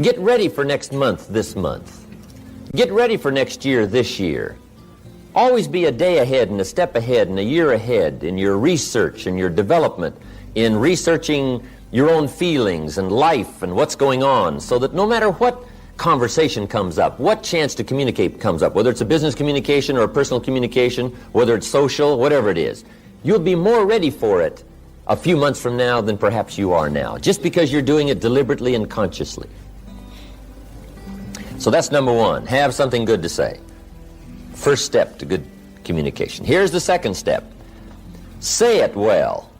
Get ready for next month this month. Get ready for next year this year. Always be a day ahead and a step ahead and a year ahead in your research and your development, in researching your own feelings and life and what's going on, so that no matter what conversation comes up, what chance to communicate comes up, whether it's a business communication or a personal communication, whether it's social, whatever it is, you'll be more ready for it a few months from now than perhaps you are now, just because you're doing it deliberately and consciously. So that's number one, have something good to say. First step to good communication. Here's the second step. Say it well.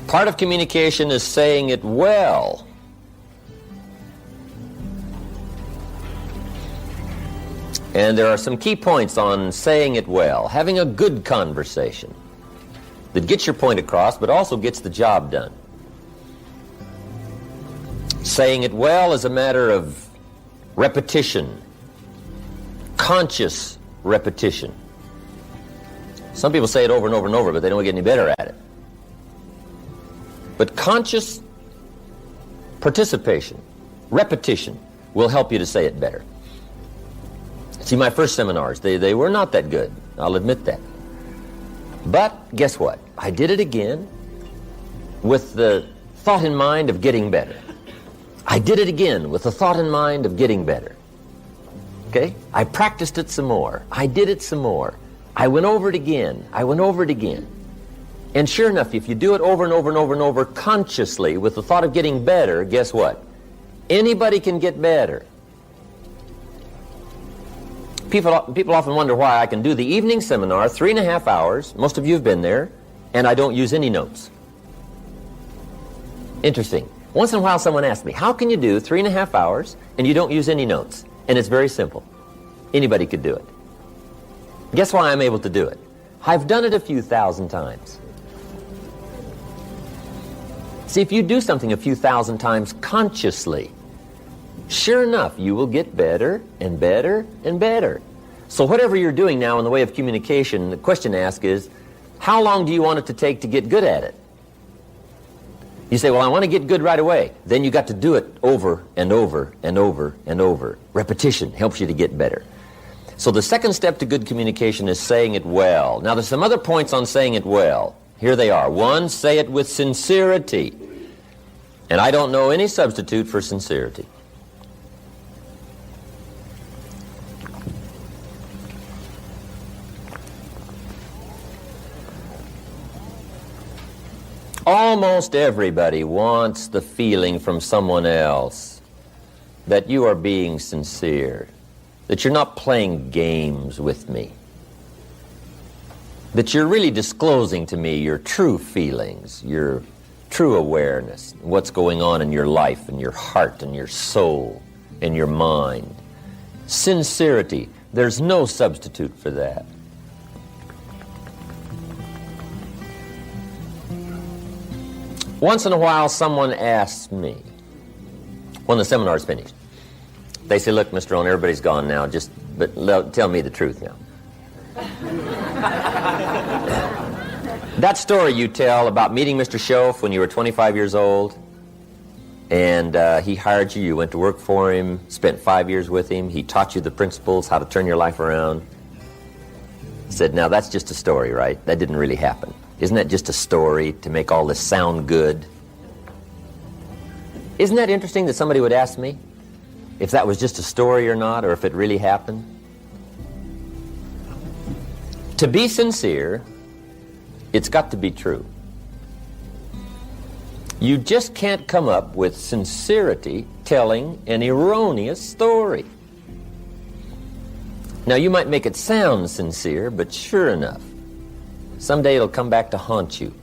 Part of communication is saying it well. And there are some key points on saying it well. Having a good conversation that gets your point across but also gets the job done. Saying it well is a matter of repetition, conscious repetition. Some people say it over and over and over, but they don't get any better at it. But conscious participation, repetition, will help you to say it better. See, my first seminars, they were not that good. I'll admit that. But guess what? I did it again with the thought in mind of getting better. I did it again with the thought in mind of getting better. Okay? I practiced it some more. I did it some more. I went over it again. I went over it again. And sure enough, if you do it over and over and over and over consciously with the thought of getting better, guess what? Anybody can get better. People often wonder why I can do the evening seminar, 3.5 hours, most of you have been there, and I don't use any notes. Interesting. Once in a while someone asks me, how can you do 3.5 hours and you don't use any notes? And it's very simple. Anybody could do it. Guess why I'm able to do it? I've done it a few thousand times. See, if you do something a few thousand times consciously, sure enough, you will get better and better and better. So whatever you're doing now in the way of communication, the question to ask is, how long do you want it to take to get good at it? You say, well, I want to get good right away. Then you got to do it over and over and over and over. Repetition helps you to get better. So the second step to good communication is saying it well. Now, there's some other points on saying it well. Here they are. One, say it with sincerity. And I don't know any substitute for sincerity. Almost everybody wants the feeling from someone else that you are being sincere, that you're not playing games with me, that you're really disclosing to me your true feelings, your true awareness, what's going on in your life and your heart and your soul and your mind. Sincerity, there's no substitute for that. Once in a while, someone asks me, when the seminar's finished, they say, look, Mr. Rohn, everybody's gone now, but tell me the truth now. That story you tell about meeting Mr. Schoaf when you were 25 years old, and he hired you, you went to work for him, spent 5 years with him, he taught you the principles, how to turn your life around. He said, now that's just a story, right? That didn't really happen. Isn't that just a story to make all this sound good? Isn't that interesting that somebody would ask me if that was just a story or not, or if it really happened? To be sincere, it's got to be true. You just can't come up with sincerity telling an erroneous story. Now, you might make it sound sincere, but sure enough, someday it'll come back to haunt you.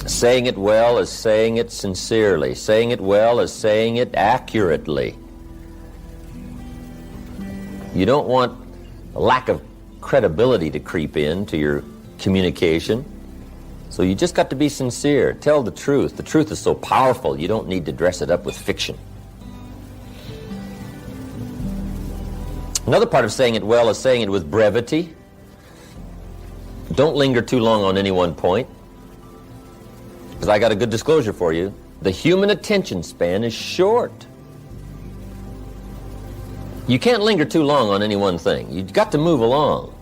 Saying it well is saying it sincerely. Saying it well is saying it accurately. You don't want a lack of credibility to creep into your communication. So you just got to be sincere. Tell the truth. The truth is so powerful, you don't need to dress it up with fiction. Another part of saying it well is saying it with brevity. Don't linger too long on any one point. Because I got a good disclosure for you. The human attention span is short. You can't linger too long on any one thing. You've got to move along.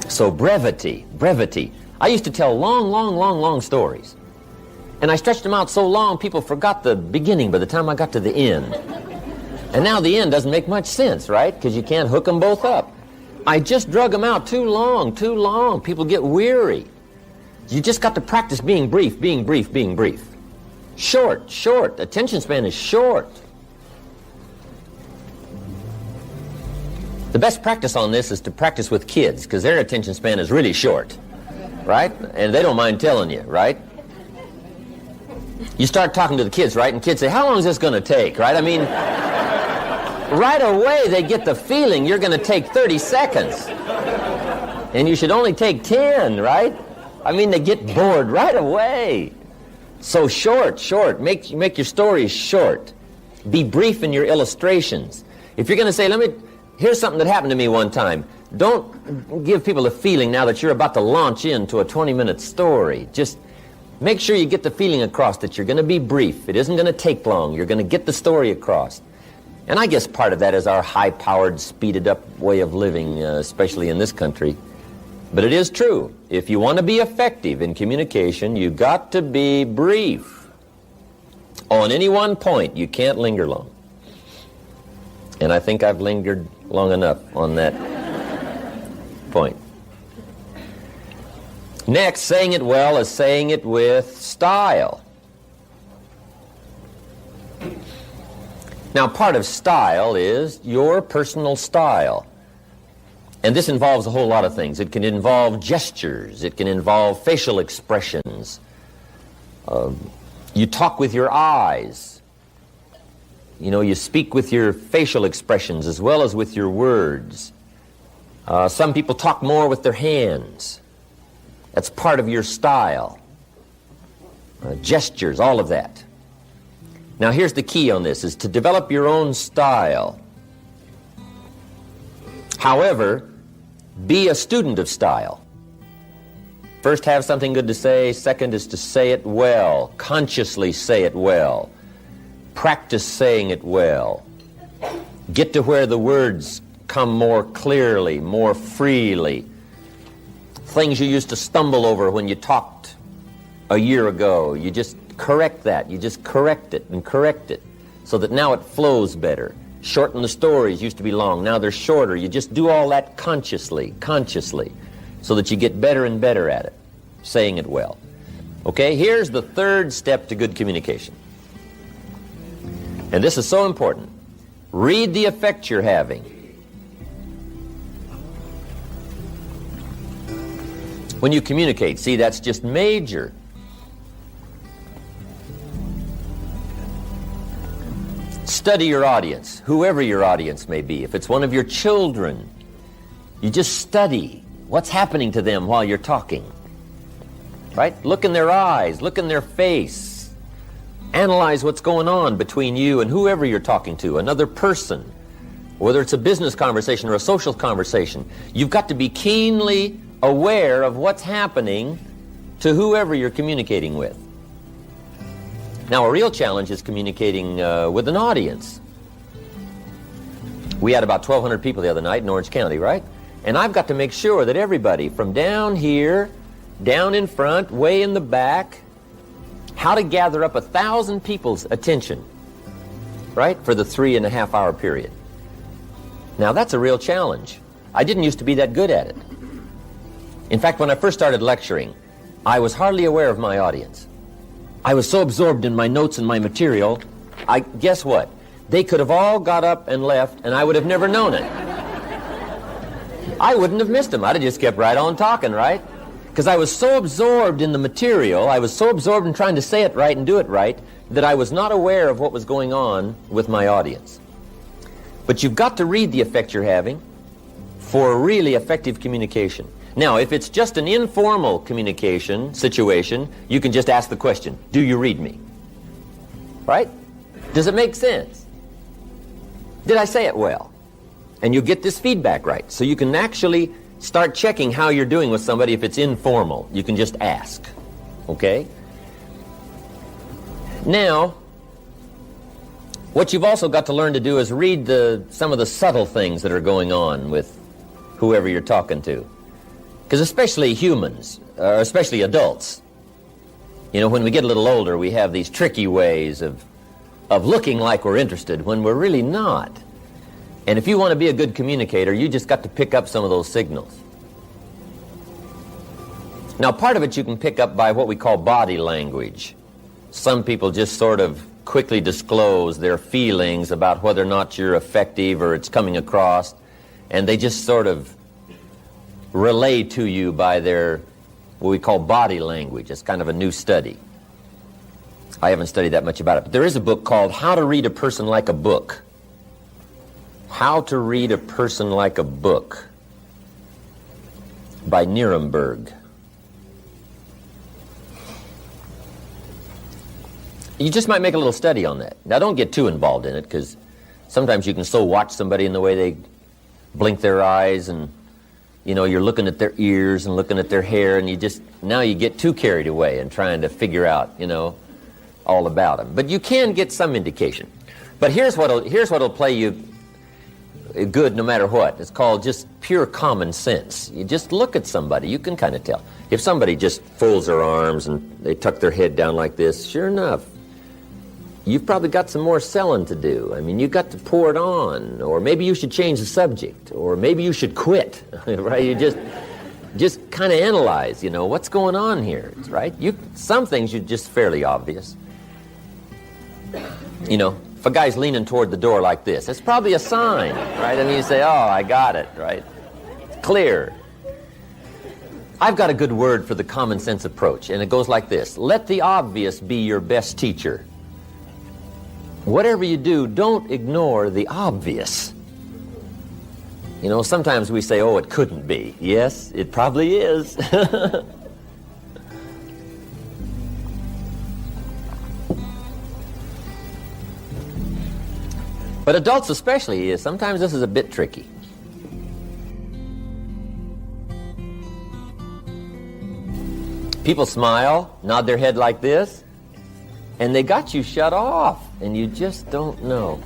So brevity. I used to tell long stories. And I stretched them out so long, people forgot the beginning by the time I got to the end. And now the end doesn't make much sense, right? Because you can't hook them both up. I just drug them out too long. People get weary. You just got to practice being brief. Short. Attention span is short. The best practice on this is to practice with kids, because their attention span is really short, right? And they don't mind telling you, right? You start talking to the kids, right? And kids say, how long is this going to take, right? I mean, right away they get the feeling you're going to take 30 seconds. And you should only take 10, right? I mean, they get bored right away. So short. Make your stories short. Be brief in your illustrations. If you're going to say, here's something that happened to me one time. Don't give people a feeling now that you're about to launch into a 20-minute story. Just make sure you get the feeling across that you're going to be brief. It isn't going to take long. You're going to get the story across. And I guess part of that is our high-powered, speeded-up way of living, especially in this country. But it is true. If you want to be effective in communication, you've got to be brief. On any one point, you can't linger long. And I think I've lingered long enough on that point. Next, saying it well is saying it with style. Now, part of style is your personal style. And this involves a whole lot of things. It can involve gestures. It can involve facial expressions. You talk with your eyes. You know, you speak with your facial expressions as well as with your words. Some people talk more with their hands. That's part of your style. Gestures, all of that. Now here's the key on this, is to develop your own style. However, be a student of style. First, have something good to say. Second is to say it well. Consciously say it well. Practice saying it well. Get to where the words come more clearly, more freely. Things you used to stumble over when you talked a year ago, you just correct that. You just correct it so that now it flows better. Shorten the stories. Used to be long. Now they're shorter. You just do all that consciously, so that you get better and better at it, saying it well. Okay, here's the third step to good communication. And this is so important. Read the effect you're having. When you communicate, see, that's just major. Study your audience, whoever your audience may be. If it's one of your children, you just study what's happening to them while you're talking. Right? Look in their eyes, look in their face. Analyze what's going on between you and whoever you're talking to, another person. Whether it's a business conversation or a social conversation, you've got to be keenly aware of what's happening to whoever you're communicating with. Now, a real challenge is communicating with an audience. We had about 1,200 people the other night in Orange County, right? And I've got to make sure that everybody from down here, down in front, way in the back, how to gather up 1,000 people's attention, right, for the 3.5-hour period. Now, that's a real challenge. I didn't used to be that good at it. In fact, when I first started lecturing, I was hardly aware of my audience. I was so absorbed in my notes and my material, guess what? They could have all got up and left, and I would have never known it. I wouldn't have missed them. I'd have just kept right on talking, right? Because I was so absorbed in the material, I was so absorbed in trying to say it right and do it right, that I was not aware of what was going on with my audience. But you've got to read the effect you're having for really effective communication. Now, if it's just an informal communication situation, you can just ask the question, do you read me? Right? Does it make sense? Did I say it well? And you get this feedback right. So you can actually Start checking how you're doing with somebody. If it's informal, you can just ask. Okay? Now, what you've also got to learn to do is read some of the subtle things that are going on with whoever you're talking to. Because especially humans, or especially adults, you know, when we get a little older, we have these tricky ways of looking like we're interested when we're really not. And if you want to be a good communicator, you just got to pick up some of those signals. Now, part of it you can pick up by what we call body language. Some people just sort of quickly disclose their feelings about whether or not you're effective or it's coming across, and they just sort of relay to you by their, what we call body language. It's kind of a new study. I haven't studied that much about it, but there is a book called How to Read a Person Like a Book. How to Read a Person Like a Book by Nuremberg. You just might make a little study on that. Now, don't get too involved in it, because sometimes you can so watch somebody in the way they blink their eyes, and you know, you're looking at their ears and looking at their hair, and now you get too carried away and trying to figure out, you know, all about them. But you can get some indication. But here's what'll play you good no matter what. It's called just pure common sense. You just look at somebody, you can kind of tell. If somebody just folds their arms and they tuck their head down like this, sure enough, you've probably got some more selling to do. I mean, you've got to pour it on, or maybe you should change the subject, or maybe you should quit, right? You just kind of analyze, you know, what's going on here, right? Some things are just fairly obvious. You know, if a guy's leaning toward the door like this, it's probably a sign, right? I mean, you say, oh, I got it, right? It's clear. I've got a good word for the common sense approach, and it goes like this. Let the obvious be your best teacher. Whatever you do, don't ignore the obvious. You know, sometimes we say, oh, it couldn't be. Yes, it probably is. But adults especially, sometimes this is a bit tricky. People smile, nod their head like this, and they got you shut off, and you just don't know.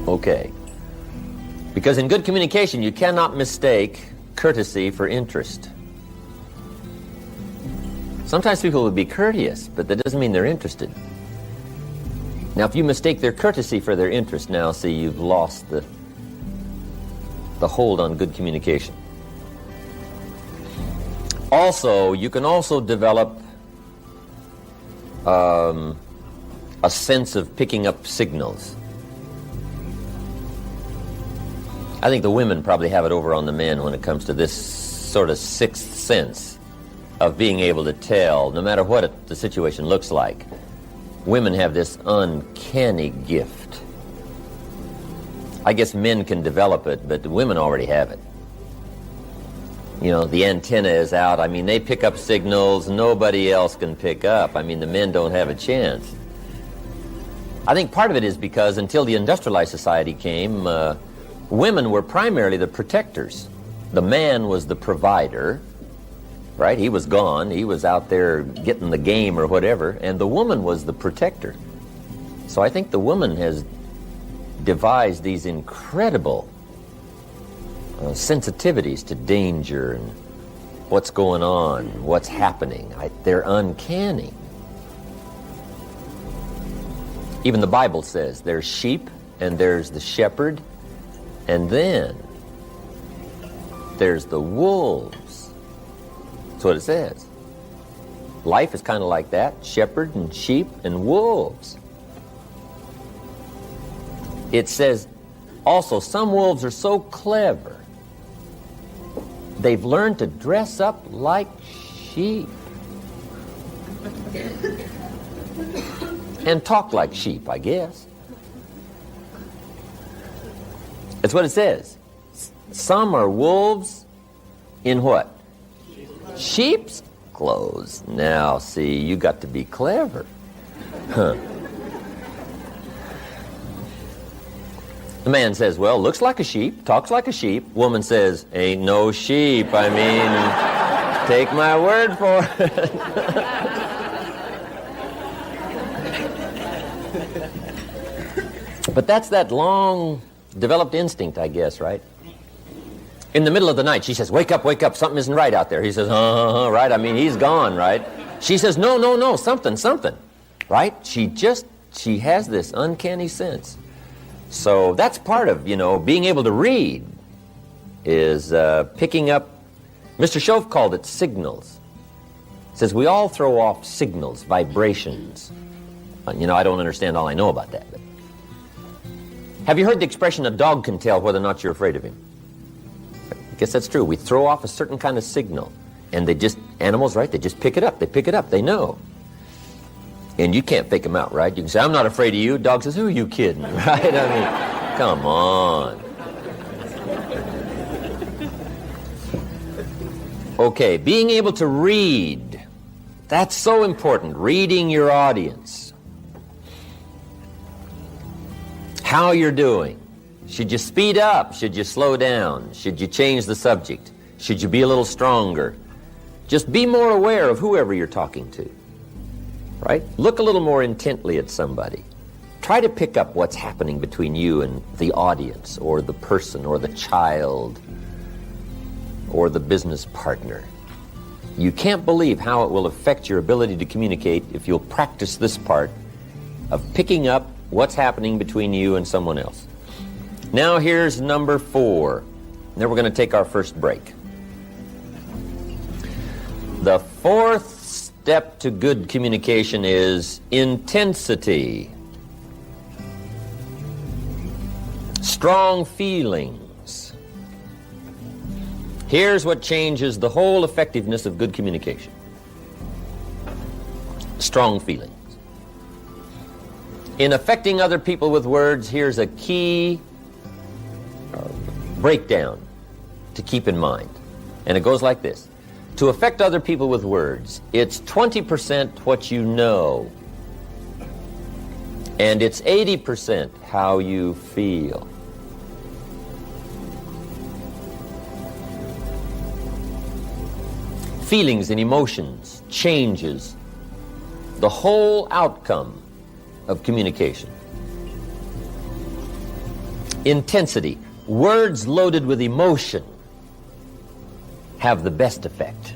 Okay. Because in good communication, you cannot mistake courtesy for interest. Sometimes people will be courteous, but that doesn't mean they're interested. Now, if you mistake their courtesy for their interest, now, see, you've lost the hold on good communication. Also, you can also develop a sense of picking up signals. I think the women probably have it over on the men when it comes to this sort of sixth sense of being able to tell, no matter what the situation looks like. Women have this uncanny gift. I guess men can develop it, but the women already have it. You know, the antenna is out. I mean, they pick up signals nobody else can pick up. I mean, the men don't have a chance. I think part of it is because until the industrialized society came, women were primarily the protectors. The man was the provider, right? He was gone. He was out there getting the game or whatever, and the woman was the protector. So I think the woman has devised these incredible sensitivities to danger and what's going on, what's happening. They're uncanny. Even the Bible says there's sheep and there's the shepherd, and then there's the wolves. That's what it says. Life is kind of like that, shepherd and sheep and wolves. It says also some wolves are so clever, they've learned to dress up like sheep and talk like sheep, I guess. That's what it says. Some are wolves in what? Sheep's clothes. Now, see, you got to be clever. Huh. The man says, well, looks like a sheep, talks like a sheep. Woman says, ain't no sheep. I mean, take my word for it. But that's that long developed instinct, I guess, right? In the middle of the night, she says, wake up, something isn't right out there. He says, right? I mean, he's gone, right? She says, no, something, right? She has this uncanny sense. So that's part of, being able to read is picking up, Mr. Shove called it signals. He says we all throw off signals, vibrations. I don't understand all I know about that. But have you heard the expression, a dog can tell whether or not you're afraid of him? I guess that's true. We throw off a certain kind of signal, and animals, right, they just pick it up, they know. And you can't fake them out, right? You can say, I'm not afraid of you. Dog says, who are you kidding, right? I mean, come on. Okay, being able to read. That's so important, reading your audience. How you're doing. Should you speed up? Should you slow down? Should you change the subject? Should you be a little stronger? Just be more aware of whoever you're talking to. Right? Look a little more intently at somebody. Try to pick up what's happening between you and the audience, or the person, or the child, or the business partner. You can't believe how it will affect your ability to communicate if you'll practice this part of picking up what's happening between you and someone else. Now here's number 4. Then we're going to take our first break. The 4th step to good communication is intensity. Strong feelings. Here's what changes the whole effectiveness of good communication. Strong feelings. In affecting other people with words, here's a key breakdown to keep in mind. And it goes like this. To affect other people with words, it's 20% what you know, and it's 80% how you feel. Feelings and emotions changes the whole outcome of communication. Intensity, words loaded with emotion, have the best effect.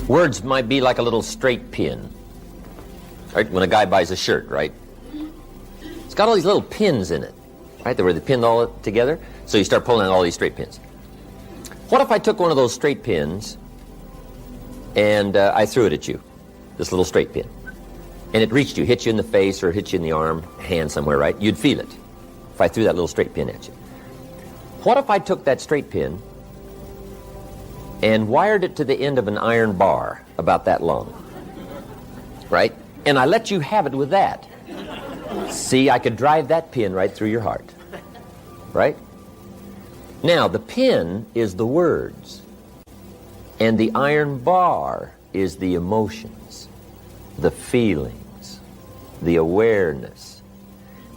Words might be like a little straight pin, right? When a guy buys a shirt, right? It's got all these little pins in it, right? Where they pinned all it together. So you start pulling out all these straight pins. What if I took one of those straight pins and I threw it at you, this little straight pin? And it reached you, hit you in the face or hit you in the arm, hand somewhere, right? You'd feel it if I threw that little straight pin at you. What if I took that straight pin and wired it to the end of an iron bar about that long, right? And I let you have it with that. See, I could drive that pin right through your heart, right? Now, the pin is the words, and the iron bar is the emotions, the feelings, the awareness,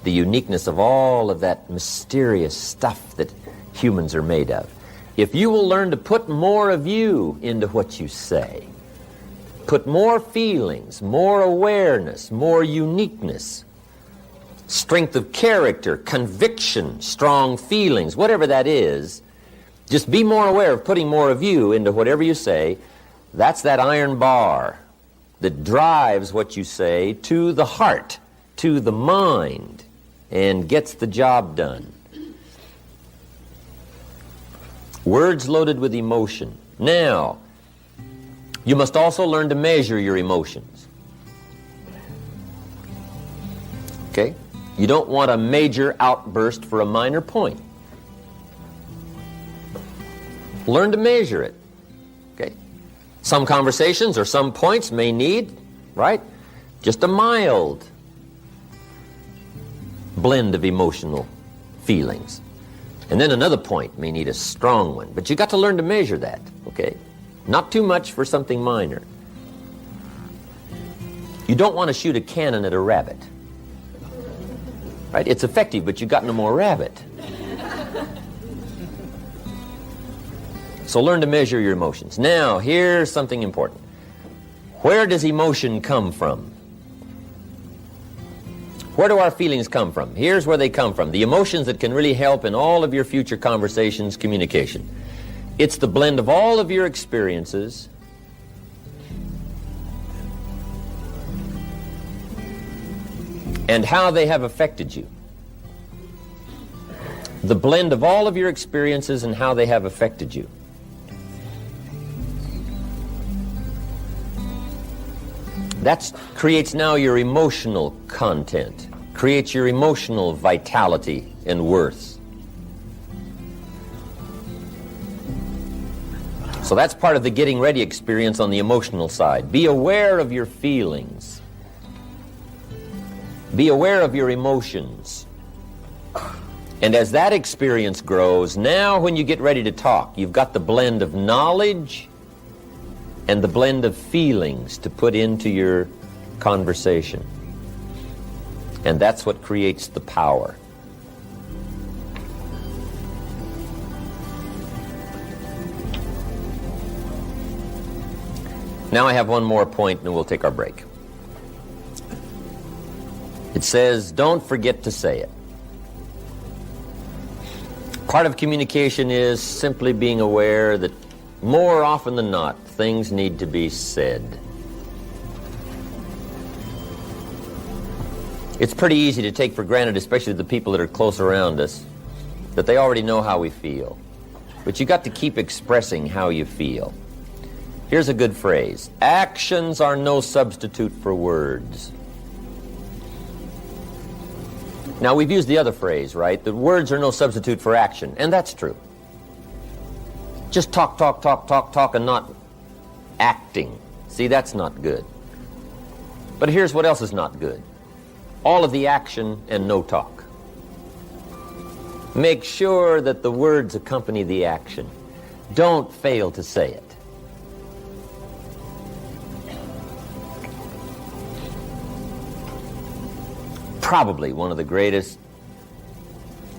the uniqueness of all of that mysterious stuff that humans are made of. If you will learn to put more of you into what you say, put more feelings, more awareness, more uniqueness, strength of character, conviction, strong feelings, whatever that is, just be more aware of putting more of you into whatever you say. That's that iron bar that drives what you say to the heart, to the mind, and gets the job done. Words loaded with emotion. Now, you must also learn to measure your emotions. Okay? You don't want a major outburst for a minor point. Learn to measure it. Okay? Some conversations or some points may need, right, just a mild blend of emotional feelings. And then another point may need a strong one. But you got to learn to measure that, okay? Not too much for something minor. You don't want to shoot a cannon at a rabbit. Right? It's effective, but you got no more rabbit. So learn to measure your emotions. Now, here's something important. Where does emotion come from? Where do our feelings come from? Here's where they come from. The emotions that can really help in all of your future conversations, communication. It's the blend of all of your experiences and how they have affected you. The blend of all of your experiences and how they have affected you. That creates now your emotional content, creates your emotional vitality and worth. So that's part of the getting ready experience on the emotional side. Be aware of your feelings. Be aware of your emotions. And as that experience grows, now when you get ready to talk, you've got the blend of knowledge and the blend of feelings to put into your conversation. And that's what creates the power. Now I have one more point and we'll take our break. It says, don't forget to say it. Part of communication is simply being aware that more often than not, things need to be said. It's pretty easy to take for granted, especially the people that are close around us, that they already know how we feel. But you got to keep expressing how you feel. Here's a good phrase. Actions are no substitute for words. Now, we've used the other phrase, right? The words are no substitute for action, and that's true. Just talk, talk, talk, talk, talk, and not acting. See, that's not good. But here's what else is not good. All of the action and no talk. Make sure that the words accompany the action. Don't fail to say it. Probably one of the greatest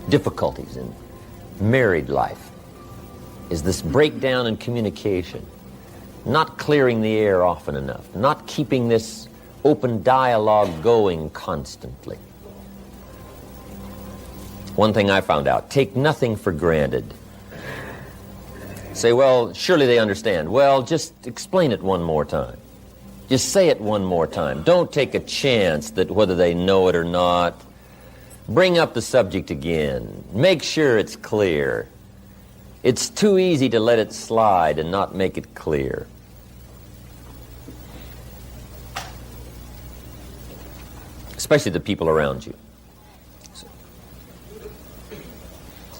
difficulties in married life is this breakdown in communication, not clearing the air often enough, not keeping this open dialogue going constantly. One thing I found out, take nothing for granted. Say, well, surely they understand. Well, just explain it one more time. Just say it one more time. Don't take a chance that whether they know it or not. Bring up the subject again. Make sure it's clear. It's too easy to let it slide and not make it clear. Especially the people around you.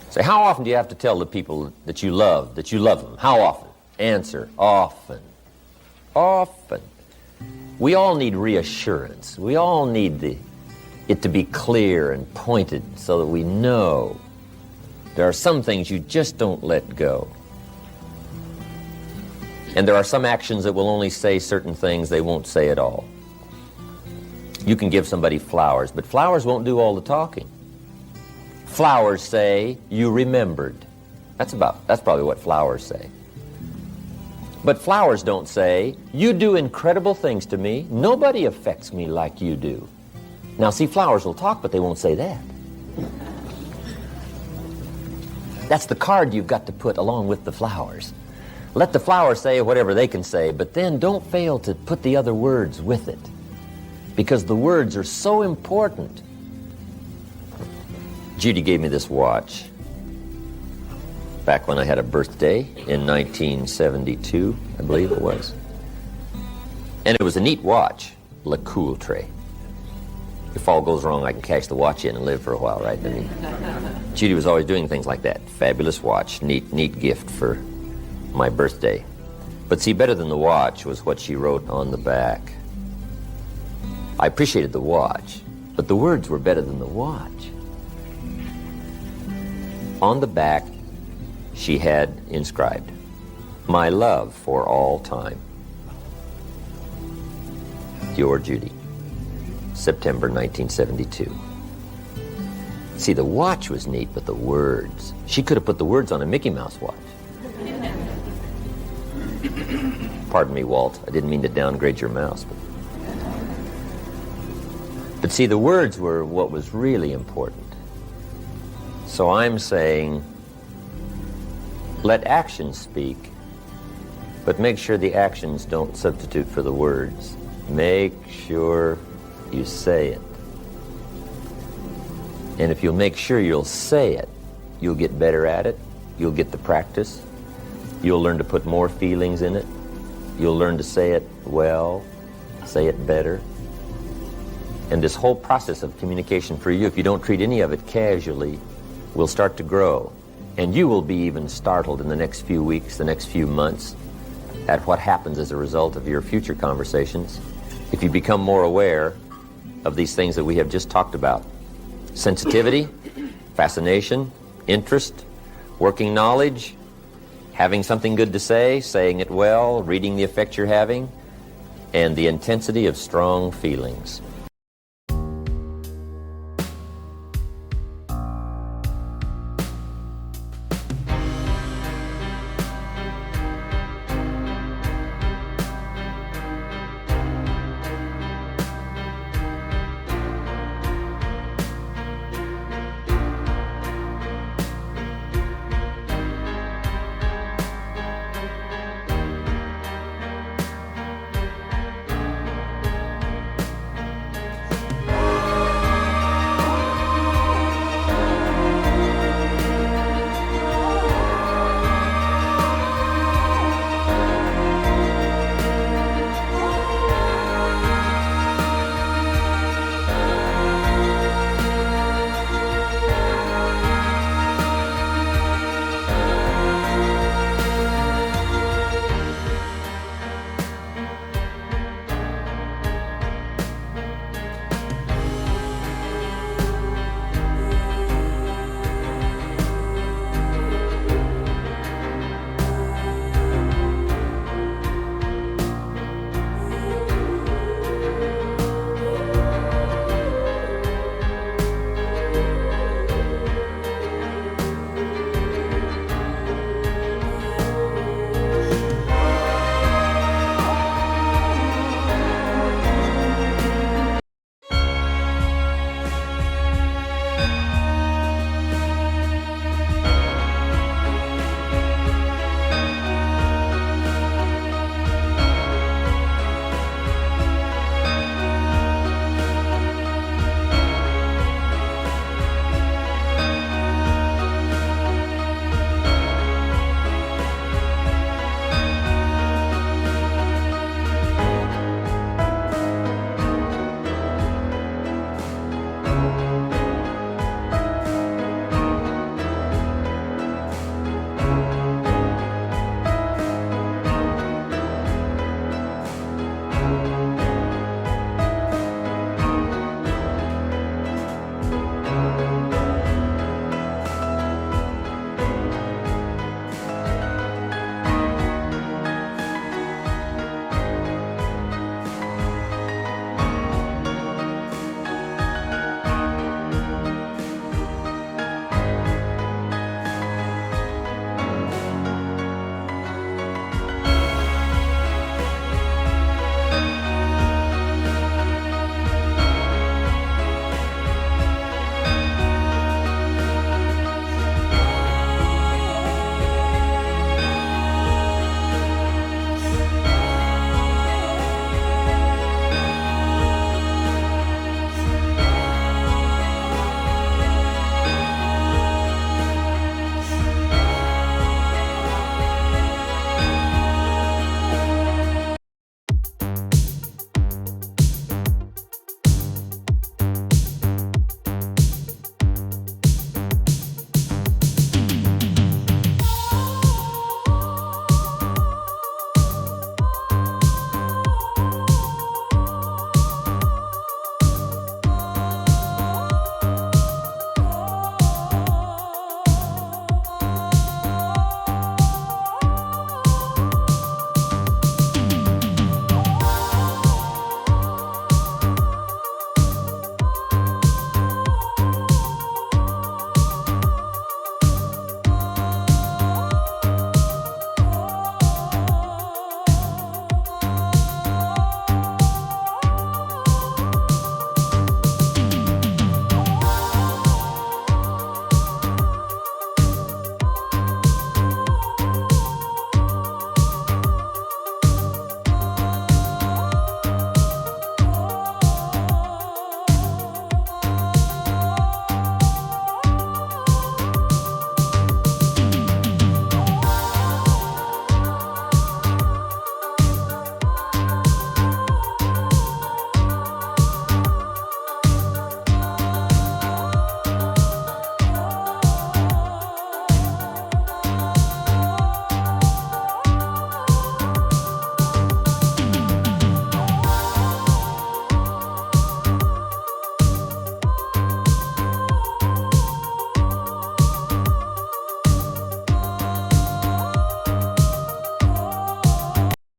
Say, how often do you have to tell the people that you love them? How often? Answer, often. Often. We all need reassurance. We all need it to be clear and pointed so that we know. There are some things you just don't let go. And there are some actions that will only say certain things they won't say at all. You can give somebody flowers, but flowers won't do all the talking. Flowers say, you remembered. That's probably what flowers say. But flowers don't say, you do incredible things to me. Nobody affects me like you do. Now, see, flowers will talk, but they won't say that. That's the card you've got to put along with the flowers. Let the flowers say whatever they can say, but then don't fail to put the other words with it, because the words are so important. Judy gave me this watch back when I had a birthday in 1972, I believe it was. And it was a neat watch, Le Cool Tray. If all goes wrong, I can cash the watch in and live for a while, right? I mean, Judy was always doing things like that. Fabulous watch, neat gift for my birthday. But see, better than the watch was what she wrote on the back. I appreciated the watch, but the words were better than the watch. On the back, she had inscribed, My love for all time. Your Judy. September 1972. See, the watch was neat, but the words. She could have put the words on a Mickey Mouse watch. Pardon me, Walt. I didn't mean to downgrade your mouse. But see, the words were what was really important. So I'm saying, let actions speak, but make sure the actions don't substitute for the words. Make sure you say it. And if you'll make sure you'll say it, you'll get better at it. You'll get the practice. You'll learn to put more feelings in it. You'll learn to say it well, say it better. And this whole process of communication for you, if you don't treat any of it casually, will start to grow. And you will be even startled in the next few weeks, the next few months, at what happens as a result of your future conversations if you become more aware of these things that we have just talked about. Sensitivity, fascination, interest, working knowledge, having something good to say, saying it well, reading the effect you're having, and the intensity of strong feelings.